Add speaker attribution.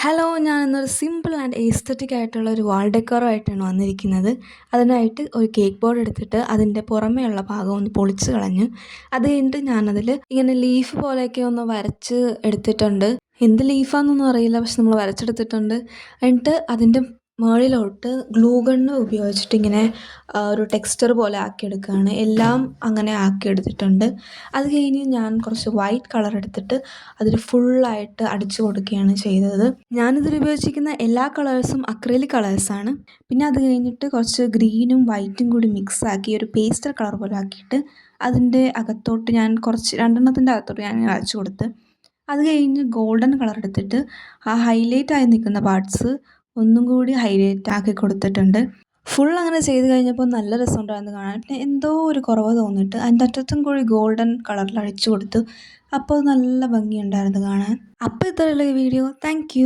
Speaker 1: Hello, ഞാനിന്നൊരു simple and aesthetic ആയിട്ടുള്ള ഒരു വാൾ ഡെക്കോറുമായിട്ടാണ് വന്നിരിക്കുന്നത്. അതിനായിട്ട് ഒരു കേക്ക് ബോർഡ് എടുത്തിട്ട് അതിൻ്റെ പുറമേയുള്ള ഭാഗം ഒന്ന് പൊളിച്ച് കളഞ്ഞ് അത് കഴിഞ്ഞിട്ട് ഞാനതിൽ ഇങ്ങനെ ലീഫ് പോലെയൊക്കെ ഒന്ന് വരച്ച് എടുത്തിട്ടുണ്ട്. എന്ത് ലീഫാണെന്നൊന്നും അറിയില്ല, പക്ഷെ നമ്മൾ വരച്ചെടുത്തിട്ടുണ്ട്. എന്നിട്ട് അതിൻ്റെ മുകളിലോട്ട് ഗ്ലൂ ഗണ്ണ് ഉപയോഗിച്ചിട്ട് ഇങ്ങനെ ഒരു ടെക്സ്ചർ പോലെ ആക്കിയെടുക്കുകയാണ്. എല്ലാം അങ്ങനെ ആക്കിയെടുത്തിട്ടുണ്ട്. അത് കഴിഞ്ഞ് ഞാൻ കുറച്ച് വൈറ്റ് കളർ എടുത്തിട്ട് അതിൽ ഫുള്ളായിട്ട് അടിച്ചു കൊടുക്കുകയാണ് ചെയ്തത്. ഞാനിതിൽ ഉപയോഗിച്ചിരിക്കുന്ന എല്ലാ കളേഴ്സും അക്രിലിക് കളേഴ്സാണ്. പിന്നെ അത് കഴിഞ്ഞിട്ട് കുറച്ച് ഗ്രീനും വൈറ്റും കൂടി മിക്സാക്കി ഒരു പേസ്റ്റൽ കളർ പോലെ ആക്കിയിട്ട് അതിൻ്റെ അകത്തോട്ട് ഞാൻ കുറച്ച് രണ്ടെണ്ണത്തിൻ്റെ അകത്തോട്ട് ഞാൻ വരച്ചു കൊടുത്ത്. അത് കഴിഞ്ഞ് ഗോൾഡൻ കളർ എടുത്തിട്ട് ആ ഹൈലൈറ്റ് ആയി നിൽക്കുന്ന പാർട്സ് ഒന്നും കൂടി ഹൈലൈറ്റ് ആക്കി കൊടുത്തിട്ടുണ്ട്. ഫുൾ അങ്ങനെ ചെയ്ത് കഴിഞ്ഞപ്പോൾ നല്ല രസമുണ്ടായിരുന്നു കാണാൻ. പിന്നെ എന്തോ ഒരു കുറവ് തോന്നിയിട്ട് അതിൻ്റെ അറ്റത്തും കൂടി ഗോൾഡൻ കളറിൽ അടിച്ചു കൊടുത്തു. അപ്പോൾ നല്ല ഭംഗിയുണ്ടായിരുന്നു കാണാൻ. അപ്പോൾ ഇത്രയുള്ള ഈ വീഡിയോ. താങ്ക്